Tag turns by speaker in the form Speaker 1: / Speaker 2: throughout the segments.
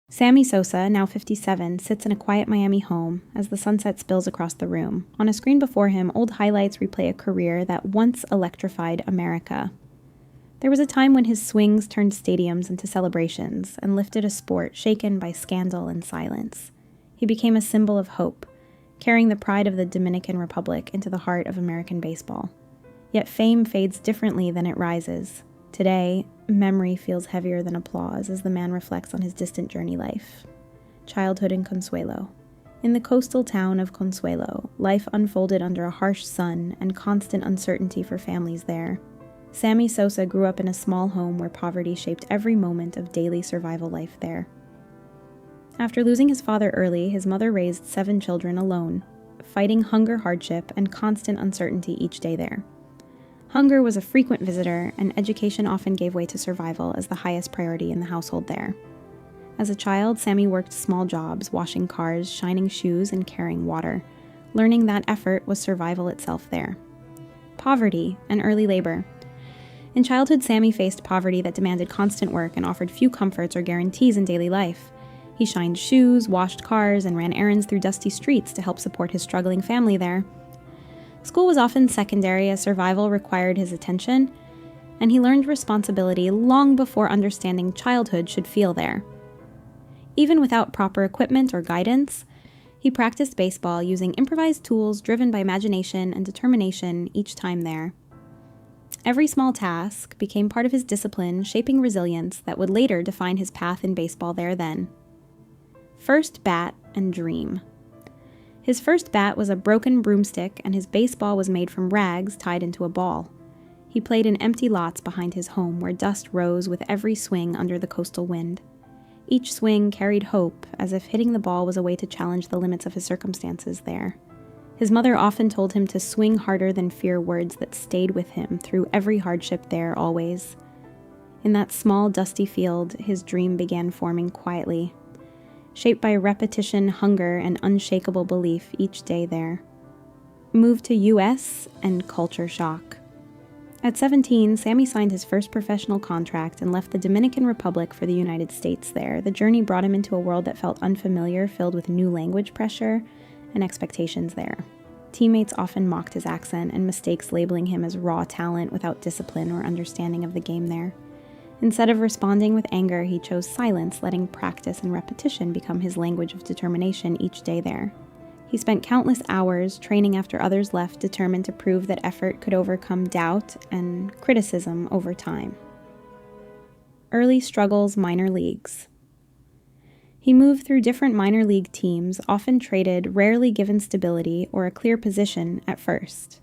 Speaker 1: Sammy Sosa, now 57, sits in a quiet Miami home as the sunset spills across the room. On a screen before him, old highlights replay a career that once electrified America. There was a time when his swings turned stadiums into celebrations and lifted a sport shaken by scandal and silence. He became a symbol of hope, carrying the pride of the Dominican Republic into the heart of American baseball. Yet fame fades differently than it rises. Today, memory feels heavier than applause as the man reflects on his distant journey life. Childhood in Consuelo. In the coastal town of Consuelo, life unfolded under a harsh sun and constant uncertainty for families there. Sammy Sosa grew up in a small home where poverty shaped every moment of daily survival life there. After losing his father early, his mother raised 7 children alone, fighting hunger, hardship, and constant uncertainty each day there. Hunger was a frequent visitor, and education often gave way to survival as the highest priority in the household there. As a child, Sammy worked small jobs, washing cars, shining shoes, and carrying water, learning that effort was survival itself there. Poverty and early labor. In childhood, Sammy faced poverty that demanded constant work and offered few comforts or guarantees in daily life. He shined shoes, washed cars, and ran errands through dusty streets to help support his struggling family there. School was often secondary as survival required his attention, and he learned responsibility long before understanding childhood should feel there. Even without proper equipment or guidance, he practiced baseball using improvised tools driven by imagination and determination each time there. Every small task became part of his discipline, shaping resilience that would later define his path in baseball there then. First bat and dream. His first bat was a broken broomstick, and his baseball was made from rags tied into a ball. He played in empty lots behind his home where dust rose with every swing under the coastal wind. Each swing carried hope, as if hitting the ball was a way to challenge the limits of his circumstances there. His mother often told him to swing harder than fear, words that stayed with him through every hardship there always. In that small, dusty field, his dream began forming quietly, shaped by repetition, hunger, and unshakable belief each day there. Moved to U.S. and culture shock. At 17, Sammy signed his first professional contract and left the Dominican Republic for the United States there. The journey brought him into a world that felt unfamiliar, filled with new language pressure and expectations there. Teammates often mocked his accent and mistakes, labeling him as raw talent without discipline or understanding of the game there. Instead of responding with anger, he chose silence, letting practice and repetition become his language of determination each day there. He spent countless hours training after others left, determined to prove that effort could overcome doubt and criticism over time. Early struggles, minor leagues. He moved through different minor league teams, often traded, rarely given stability or a clear position at first.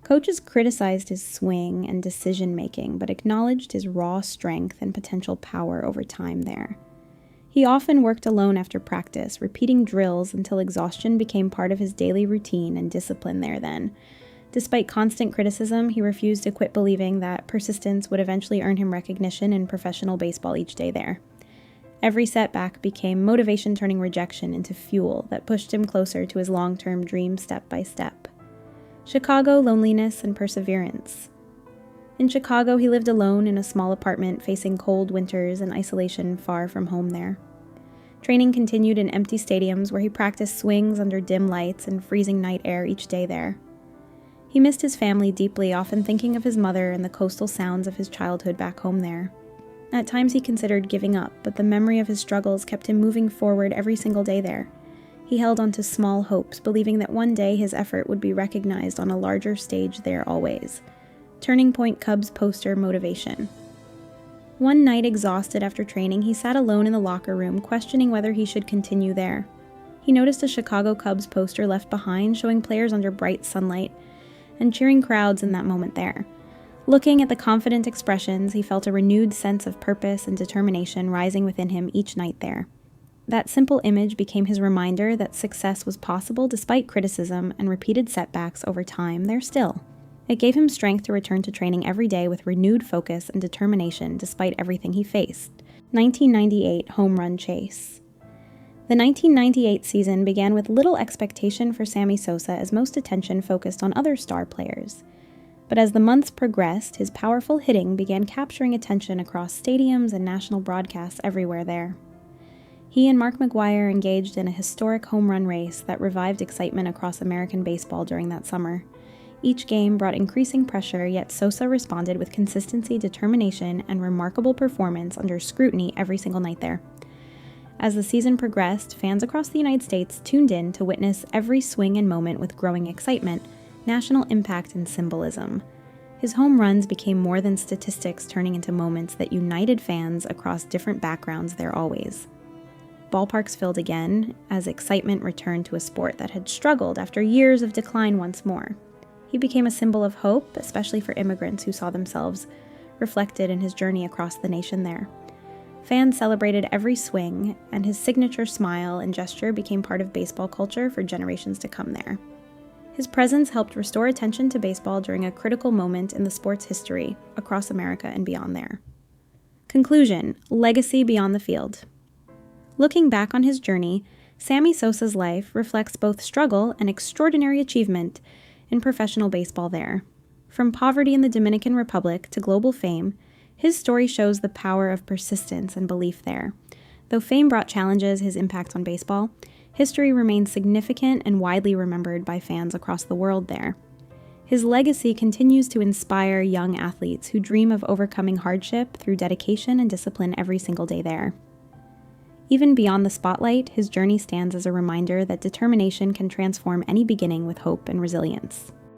Speaker 1: Coaches criticized his swing and decision-making, but acknowledged his raw strength and potential power over time there. He often worked alone after practice, repeating drills until exhaustion became part of his daily routine and discipline there then. Despite constant criticism, he refused to quit believing that persistence would eventually earn him recognition in professional baseball each day there. Every setback became motivation, turning rejection into fuel that pushed him closer to his long-term dream step by step. Chicago, loneliness, and perseverance. In Chicago, he lived alone in a small apartment, facing cold winters and isolation far from home there. Training continued in empty stadiums where he practiced swings under dim lights and freezing night air each day there. He missed his family deeply, often thinking of his mother and the coastal sounds of his childhood back home there. At times he considered giving up, but the memory of his struggles kept him moving forward every single day there. He held on to small hopes, believing that one day his effort would be recognized on a larger stage there always. Turning Point Cubs poster motivation. One night, exhausted after training, he sat alone in the locker room, questioning whether he should continue there. He noticed a Chicago Cubs poster left behind, showing players under bright sunlight, and cheering crowds in that moment there. Looking at the confident expressions, he felt a renewed sense of purpose and determination rising within him each night there. That simple image became his reminder that success was possible despite criticism and repeated setbacks over time there still. It gave him strength to return to training every day with renewed focus and determination despite everything he faced. 1998 home run chase. The 1998 season began with little expectation for Sammy Sosa as most attention focused on other star players. But as the months progressed, his powerful hitting began capturing attention across stadiums and national broadcasts everywhere there. He and Mark McGwire engaged in a historic home run race that revived excitement across American baseball during that summer. Each game brought increasing pressure, yet Sosa responded with consistency, determination, and remarkable performance under scrutiny every single night there. As the season progressed, fans across the United States tuned in to witness every swing and moment with growing excitement, national impact, and symbolism. His home runs became more than statistics, turning into moments that united fans across different backgrounds there always. Ballparks filled again as excitement returned to a sport that had struggled after years of decline once more. He became a symbol of hope, especially for immigrants who saw themselves reflected in his journey across the nation there. Fans celebrated every swing, and his signature smile and gesture became part of baseball culture for generations to come there. His presence helped restore attention to baseball during a critical moment in the sport's history across America and beyond there. Conclusion: legacy beyond the field. Looking back on his journey, Sammy Sosa's life reflects both struggle and extraordinary achievement in professional baseball there. From poverty in the Dominican Republic to global fame, his story shows the power of persistence and belief there. Though fame brought challenges his impact on baseball, history remains significant and widely remembered by fans across the world there. His legacy continues to inspire young athletes who dream of overcoming hardship through dedication and discipline every single day there. Even beyond the spotlight, his journey stands as a reminder that determination can transform any beginning with hope and resilience.